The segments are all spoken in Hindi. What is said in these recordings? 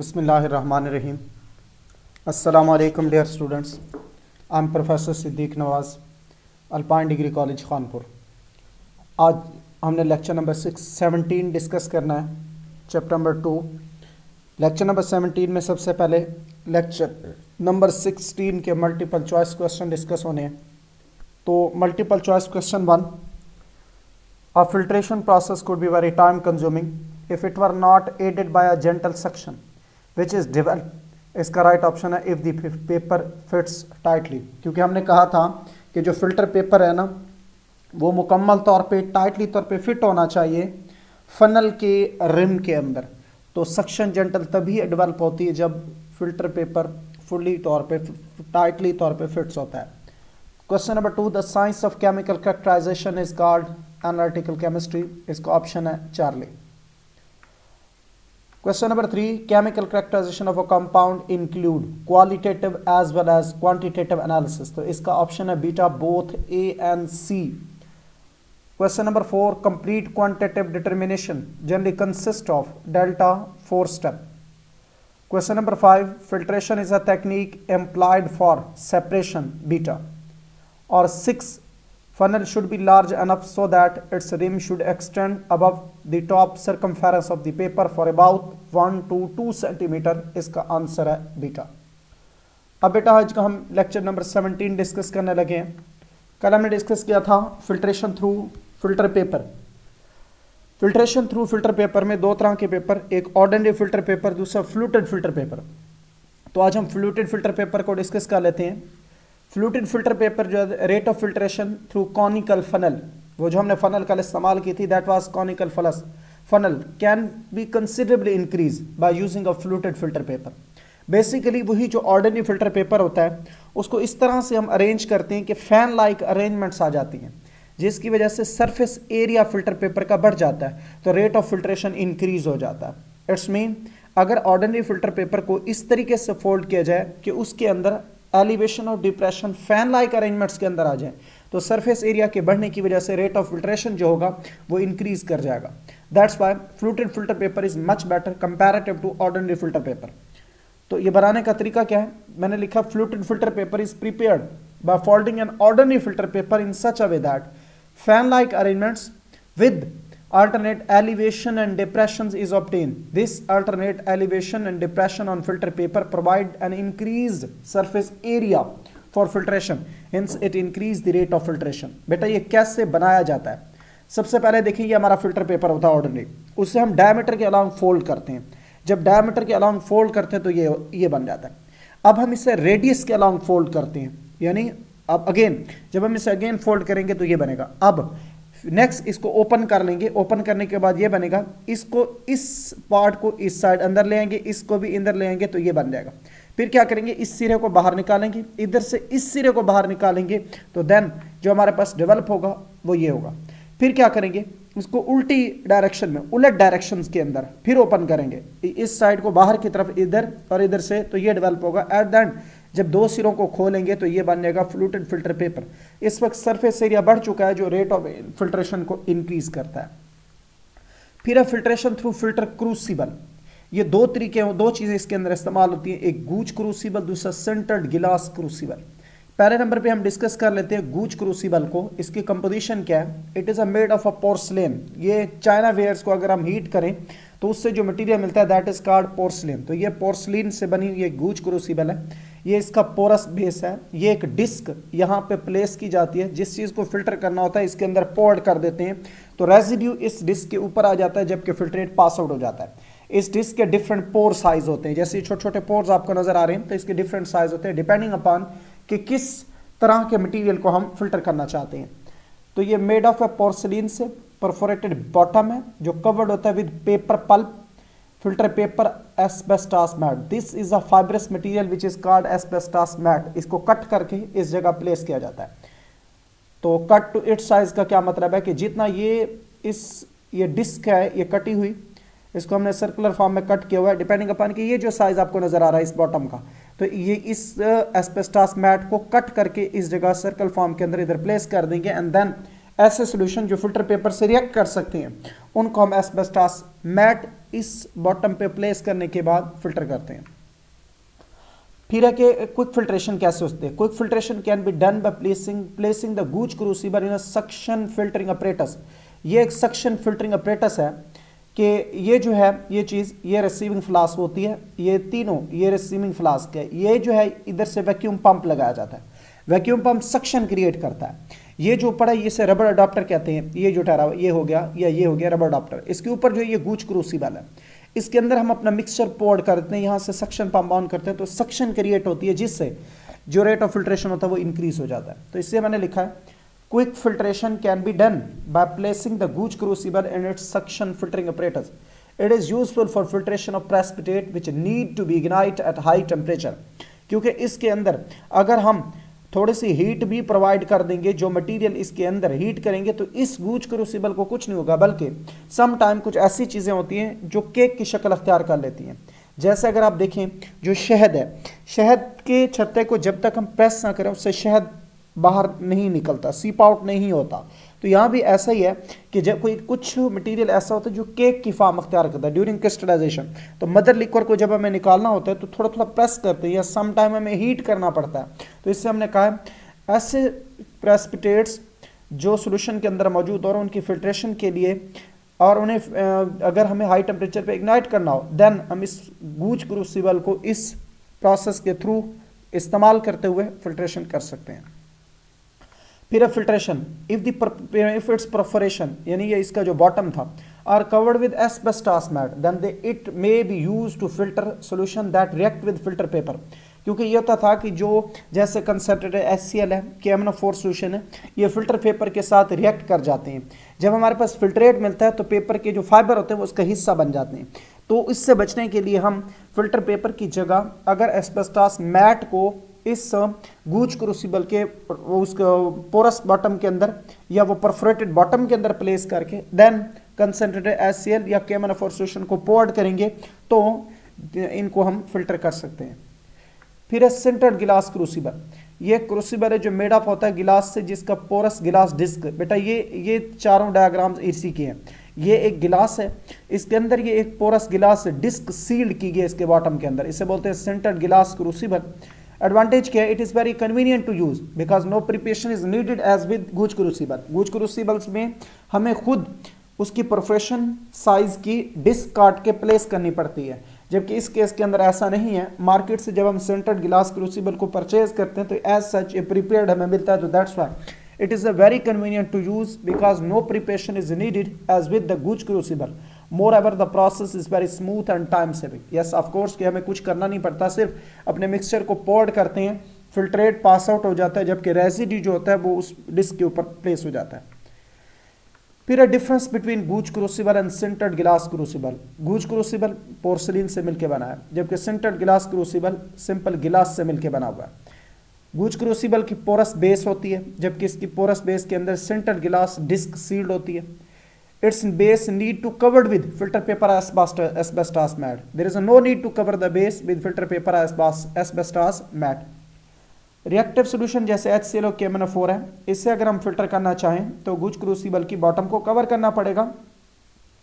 बिस्मिल्लाहिर्रहमानिर्रहीम। अस्सलामु अलैकुम dear students. I am professor Siddique Nawaz, Alpine degree college Khanpur. आज हमने लेक्चर नंबर 17 डिस्कस करना है, चैप्टर नंबर 2। लेक्चर नंबर 17 में सबसे पहले लेक्चर नंबर 16 के मल्टीपल चॉइस क्वेश्चन डिस्कस होने हैं। तो multiple choice question 1, a filtration process could be very time consuming if it were not aided by a gentle suction which is developed। इसका राइट ऑप्शन है if the paper fits tightly, क्योंकि हमने कहा था कि जो फिल्टर पेपर है ना वो मुकम्मल तौर पे टाइटली तौर पे फिट होना चाहिए फनल के रिम के अंदर। तो सक्शन जेंटल तभी डेवलप होती है जब फिल्टर पेपर फुली तौर पे टाइटली तौर पे फिट्स होता है। Question number 2, the science of chemical characterization is called analytical chemistry. इसका ऑप्शन है Charlie. Question number 3, chemical characterization of a compound include qualitative as well as quantitative analysis. तो इसका ऑप्शन है beta, both A and C. Question number 4, complete quantitative determination generally consist of delta 4 step. Question number 5, filtration is a technique employed for separation, beta. और 6, funnel should be large enough so that its rim should extend above the top circumference of the paper for about 1 to 2 centimeter। इसका आंसर है बीटा। अब बेटा आज का हम लेक्चर नंबर 17 डिस्कस करने लगे हैं। कल हमने डिस्कस किया था filtration through filter paper. Filtration through filter paper में दो तरह के पेपर, एक ऑर्डिनरी फिल्टर पेपर, दूसरा फ्लूटेड फिल्टर पेपर। तो आज हम फ्लूटेड फिल्टर पेपर को डिस्कस कर लेते हैं। फ्लूटेड फिल्टर पेपर जो है rate of filtration through conical funnel, वो जो हमने फनल कल इस्तेमाल की थी that was conical funnel can be considerably increase by using a fluted filter paper. Basically वही जो ऑर्डिनरी फिल्टर पेपर होता है उसको इस तरह से हम अरेंज करते हैं कि फैन लाइक अरेंजमेंट्स आ जाती हैं, जिसकी वजह से सरफेस एरिया फिल्टर पेपर का बढ़ जाता है, तो रेट ऑफ फिल्ट्रेशन इंक्रीज हो जाता है। इट्स मीन अगर ऑर्डिनरी फिल्टर पेपर को इस तरीके से फोल्ड किया जाए कि उसके अंदर एलिवेशन और डिप्रेशन फैन लाइक अरेंजमेंट्स के अंदर आ जाए, तो सरफेस एरिया के बढ़ने की वजह से रेट ऑफ फिल्ट्रेशन जो होगा वो इंक्रीज कर जाएगा। That's why fluted filter paper is much better comparative to ordinary filter paper. तो ये बनाने का तरीका क्या है, मैंने लिखा fluted filter paper is prepared by folding an ordinary filter paper in such a way that fan like arrangements with alternate elevation and depressions is obtained. This alternate elevation and depression on filter paper provide an increased surface area for filtration, hence it increase the rate of filtration। बेटा ये कैसे बनाया जाता है, सबसे पहले देखिए ये हमारा फिल्टर पेपर होता है ऑर्डिनरी, उसे हम डायमीटर के अलाउंग फोल्ड करते हैं। जब डायमीटर के अलाउंग फोल्ड करते हैं तो ये बन जाता है। अब हम इसे रेडियस के अलाउंग फोल्ड करते हैं, यानी अब अगेन जब हम इसे अगेन फोल्ड करेंगे तो ये बनेगा। अब नेक्स्ट इसको ओपन कर लेंगे, ओपन करने के बाद ये बनेगा, इसको इस पार्ट को इस साइड अंदर ले आएंगे, इसको भी अंदर ले आएंगे तो ये बन जाएगा। फिर क्या करेंगे, इस सिरे को बाहर निकालेंगे, इधर से इस सिरे को बाहर निकालेंगे, तो देन जो हमारे पास डेवलप होगा वो ये होगा। फिर क्या करेंगे, उसको उल्टी डायरेक्शन में, उलट डायरेक्शंस के अंदर फिर ओपन करेंगे, इस साइड को बाहर की तरफ इधर और इधर से, तो ये डेवलप होगा। एट द एंड जब दो सिरों को खोलेंगे तो ये बन जाएगा फ्लूटेड फिल्टर पेपर। इस वक्त सरफेस एरिया बढ़ चुका है जो रेट ऑफ फिल्ट्रेशन को इंक्रीज करता है। फिर है फिल्ट्रेशन थ्रू फिल्टर क्रूसिबल। ये दो तरीके, दो चीजें इसके अंदर इस्तेमाल होती हैं, एक गूज क्रूसिबल, दूसरा सेंटर्ड गिलास क्रूसिबल। पहले नंबर पे हम डिस्कस कर लेते हैं गूज क्रूसिबल को। इसकी कंपोजिशन क्या है, it is a made of a porcelain. ये चाइना वेयर्स को अगर हम हीट करें तो उससे जो मटेरियल मिलता है दैट इज कॉल्ड पोर्सलेन। तो ये पोर्सलिन से बनी हुई गूज क्रूसिबल है। ये इसका पोरस बेस है। ये एक डिस्क यहाँ पे प्लेस की जाती है, जिस चीज़ को फिल्टर करना होता है इसके अंदर पोर्ड कर देते हैं, तो रेजिड्यू इस डिस्क के ऊपर आ जाता है जबकि फिल्ट्रेट पास आउट हो जाता है। इस डिस्क के डिफरेंट पोर साइज होते हैं, जैसे छोटे छोटे पोर्स आपको नजर आ रहे हैं, तो इसके डिफरेंट साइज होते हैं डिपेंडिंग अपॉन कि किस तरह के मटेरियल को हम फिल्टर करना चाहते हैं। तो ये मेड ऑफ ए पोर्सलिन से, परफोरेटेड बॉटम है जो कवर्ड होता है with paper pulp, filter paper asbestos mat. This is a fibrous material which is called asbestos mat. इसको कट करके इस जगह प्लेस किया जाता है। तो कट टू इट्स साइज का क्या मतलब है कि जितना ये डिस्क है ये कटी हुई, इसको हमने सर्कुलर फॉर्म में कट किया हुआ है, डिपेंडिंग अपॉन कि ये जो साइज आपको नजर आ रहा है इस बॉटम का, तो ये इस एस्बेस्टास मैट को कट करके इस जगह सर्कल फॉर्म के अंदर इधर प्लेस कर देंगे एंड देन ऐसे सॉल्यूशन जो फिल्टर पेपर से रिएक्ट कर सकते हैं उनको हम एस्बेस्टॉस मैट इस बॉटम पे प्लेस करने के बाद फिल्टर करते हैं। फिर है कि क्विक फिल्ट्रेशन कैसे होते हैं। Quick filtration can be done by placing the Gooch crucible in a suction filtering apparatus. ये एक सक्शन फिल्टरिंग अपरेटस है कि ये जो है ये चीज़, ये रिसीविंग फ्लास्क होती है, ये तीनों ये रिसीविंग फ्लास्क है, ये जो है इधर से वैक्यूम पंप लगाया जाता है, वैक्यूम पंप सक्शन क्रिएट करता है। ये जो ऊपर है इसे रबर अडॉप्टर कहते हैं, ये जो ठहरा ये हो गया या ये हो गया रबर अडॉप्टर। इसके ऊपर जो ये गूज क्रूसिबल है, इसके अंदर हम अपना मिक्सचर पोर्ड करते हैं, यहाँ से सक्शन पंप ऑन करते हैं तो सक्शन क्रिएट होती है जिससे जो रेट ऑफ फिल्ट्रेशन होता है वो इंक्रीज हो जाता है। तो इससे मैंने लिखा है quick filtration can be done by placing the gauge crucible in its suction filtering apparatus. It is useful for filtration of precipitate which need to be ignited at high temperature. क्योंकि इसके अंदर अगर हम थोड़ी सी हीट भी प्रोवाइड कर देंगे, जो मटेरियल इसके अंदर हीट करेंगे तो इस गूज क्रूसिबल को कुछ नहीं होगा, बल्कि सम टाइम कुछ ऐसी चीज़ें होती हैं जो केक की शक्ल अख्तियार कर लेती हैं। जैसे अगर आप देखें जो शहद है, शहद के छत्ते को जब तक हम प्रेस ना करें उससे शहद बाहर नहीं निकलता, सीप आउट नहीं होता। तो यहाँ भी ऐसा ही है कि जब कोई कुछ मटेरियल ऐसा होता है जो केक की फॉर्म अख्तियार करता है ड्यूरिंग क्रिस्टलाइजेशन, तो मदर लिक्वर को जब हमें निकालना होता है तो थोड़ा थोड़ा प्रेस करते हैं या सम टाइम हमें हीट करना पड़ता है। तो इससे हमने कहा है ऐसे प्रेसिपिटेट्स जो सोल्यूशन के अंदर मौजूद और उनकी फिल्ट्रेशन के लिए और उन्हें अगर हमें हाई टेम्परेचर पे इग्नाइट करना हो देन हम इस गूज क्रूसिबल को इस प्रोसेस के थ्रू इस्तेमाल करते हुए फिल्ट्रेशन कर सकते हैं। फिर फिल्ट्रेशन इफ इट्स परफोरेशन यानी ये इसका जो बॉटम था are covered with asbestos mat then they it may be used to filter solution that react with filter paper. क्योंकि ये होता था कि जो जैसे कंसंट्रेटेड HCl है, KMnO4 सॉल्यूशन है, ये फिल्टर पेपर के साथ रिएक्ट कर जाते हैं। जब हमारे पास फिल्ट्रेट मिलता है तो पेपर के जो फाइबर होते हैं वो उसका हिस्सा बन जाते हैं। तो इससे बचने के लिए हम फिल्टर पेपर की जगह अगर एस्बेस्टॉस मैट को इस गूज क्रूसिबल के उस पोरस बॉटम के अंदर या वो परफोरेटेड बॉटम के अंदर प्लेस करके देन कंसंट्रेटेड HCl या KMnO4 सॉल्यूशन को पोर्ड करेंगे तो इनको हम फिल्टर कर सकते हैं। फिर है सेंटर्ड गिलास क्रूसिबल। ये क्रूसिबल है जो मेड अप होता है गिलास से, जिसका पोरस गिलास डिस्क। बेटा ये चारों डायग्राम्स इसी के हैं। ये एक गिलास है, इसके अंदर ये एक पोरस गिलास डिस्क सील्ड की गई इसके बॉटम के अंदर, इसे बोलते हैं सेंटर्ड गिलास क्रूसिबल। एडवांटेज क्या है? It is very convenient to use because no preparation is needed as with Gooch crucible. Gooch crucibles में हमें खुद उसकी परफोरेशन साइज की डिस्क काट के प्लेस करनी पड़ती है, जबकि इस केस के अंदर ऐसा नहीं है। मार्केट से जब हम सेंटर्ड गिलास क्रूसिबल को परचेज करते हैं तो एज सच ए प्रिपेयर्ड हमें मिलता है, तो that's why it is a very convenient to use because no preparation is needed as with the Gooch crucible. More the process is very smooth and time saving. Yes of course कि हमें कुछ करना नहीं पड़ता, सिर्फ अपने मिक्सचर को पोर्ड करते हैं, फिल्ट्रेट पास आउट हो जाता है, जबकि रेसिड्यू जो होता है वो उस डिस्क के ऊपर प्लेस हो जाता है। फिर difference between goose crucible and centred गिलास क्रूसिबल। गूज क्रूसिबल पोर्सिलिन से मिलकर बना है, जबकि सेंटर्ड गिलास क्रूसिबल सिंपल गिलास से मिलकर बना हुआ है। गूज क्रूसिबल की पोरस बेस होती है, जबकि इसकी पोरस बेस के अंदर सेंटर्ड गिलास डिस्क सील्ड होती है। Its base need to covered with filter paper asbestos mat. There is no need to cover the base with filter paper asbestos mat. Reactive solution जैसे HCl और KMnO4 है, इससे अगर हम फिल्टर करना चाहें तो गूज क्रूसिबल की बॉटम को कवर करना पड़ेगा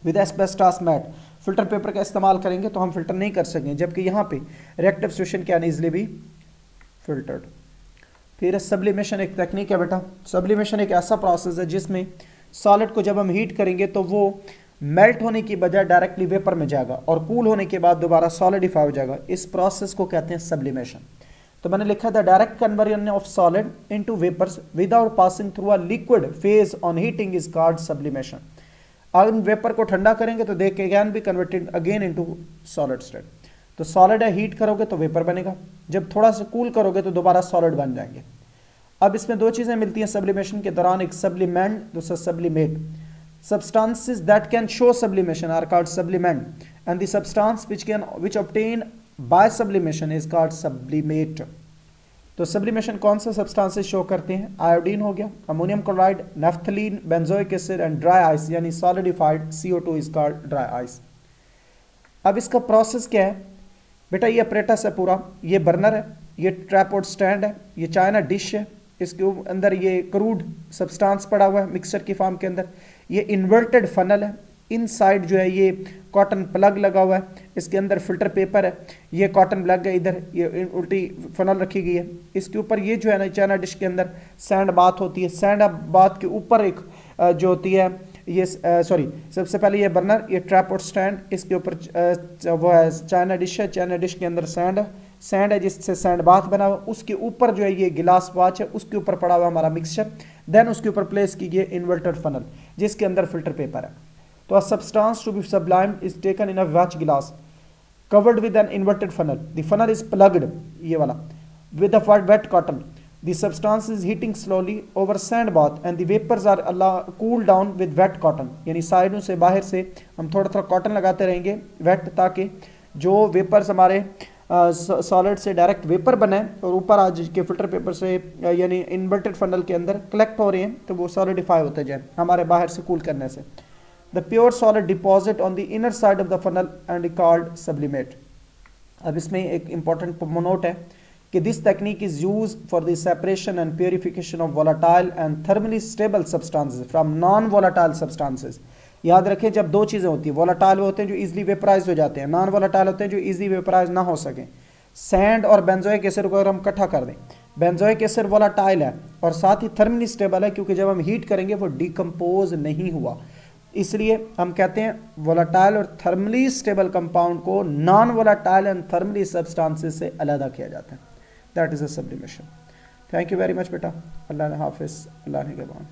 with asbestos mat. Filter paper का इस्तेमाल करेंगे तो हम फिल्टर नहीं कर सकेंगे, जबकि यहाँ पे reactive solution can easily be filtered. फिर सब्लिमेशन एक टेक्निक है बेटा। सब्लिमेशन एक ऐसा प्रोसेस है जिसमें सॉलिड को जब हम हीट करेंगे तो वो मेल्ट होने की बजाय डायरेक्टली वेपर में जाएगा और कूल होने के बाद दोबारा सॉलिडिफाई हो जाएगा। इस प्रोसेस को कहते हैं सब्लिमेशन। तो मैंने लिखा था direct conversion of solid into vapours without passing through a liquid phase on heating is called sublimation. अगर वेपर को ठंडा करेंगे तो they can be converted again into solid state. तो सॉलिड है, हीट करोगे तो वेपर बनेगा, जब थोड़ा सा कूल करोगे तो दोबारा सॉलिड बन जाएंगे। अब इसमें दो चीज़ें मिलती हैं सब्लिमेशन के दौरान, एक सब्लिमेंट, दूसरा sublimate. Substances that can show sublimation are called sublimant and the substance which obtain by sublimation is called sublimate। तो सब्लिमेशन कौन सा सब्सटेंसेस शो करते हैं? आयोडीन हो गया, ammonium chloride, naphthalene, benzoic acid and dry ice यानी solidified CO2 is called dry ice. अब इसका प्रोसेस क्या है बेटा? ये अपरेटस है पूरा, ये बर्नर है, ये ट्रैपॉड स्टैंड है, ये चाइना डिश है, इसके अंदर ये क्रूड सब्सटेंस पड़ा हुआ है मिक्सचर की फॉर्म के अंदर। ये इन्वर्टेड फनल है, इनसाइड जो है ये कॉटन प्लग लगा हुआ है, इसके अंदर फिल्टर पेपर है, ये कॉटन प्लग है, इधर ये उल्टी फनल रखी गई है। इसके ऊपर ये जो है ना चाइना डिश के अंदर सैंड बाथ होती है। सैंड बाथ के ऊपर एक जो होती है ये सबसे पहले ये बर्नर, ये ट्रैपॉट स्टैंड, इसके ऊपर वो है चाइना डिश है, चाइना डिश के अंदर सैंड है जिससे सैंड बाथ बना हुआ। उसके ऊपर जो है ये गिलास वाच है, उसके ऊपर पड़ा हुआ हमारा मिक्सचर। देन उसके ऊपर प्लेस कीजिए इन्वर्टेड फनल जिसके अंदर फिल्टर पेपर है। तो a substance to be sublimed is taken in a watch glass covered with an inverted funnel. The funnel is plugged, ये वाला, with a wet cotton. The substance is heating slowly over sand bath and the vapors are cooled down with wet cotton. यानी साइडों से बाहर से हम थोड़ा थोड़ा कॉटन लगाते रहेंगे वेट, ताकि जो वेपर्स हमारे सॉलिड से डायरेक्ट वेपर बने और ऊपर आज के फिल्टर पेपर से यानी इन्वर्टेड फनल के अंदर कलेक्ट हो रहे हैं तो वो सॉलिडिफाई होते जाए हमारे बाहर से कूल करने से। The pure solid deposit on the inner side of the funnel and called sublimate. अब इसमें एक important note है कि this technique is used for the separation and purification of volatile and thermally stable substances from non-volatile substances. याद रखें जब दो चीज़ें होती हैं, volatile होते हैं जो easily vaporized हो जाते हैं, non-volatile होते हैं जो easily vaporized ना हो सकें। सैंड और बेंजोइक एसिड को अगर हम इकट्ठा कर दें, बेंजोइक एसिड वोलाटाइल है और साथ ही थर्मली स्टेबल है क्योंकि जब हम हीट करेंगे वो डिकम्पोज नहीं हुआ, इसलिए हम कहते हैं वोलाटाइल और थर्मली स्टेबल कंपाउंड को non volatile and thermally substances से अलग किया जाता है। That is a sublimation. Thank you very much बेटा। अल्लाह ने हाफिज़, अल्लाह ने के बाद।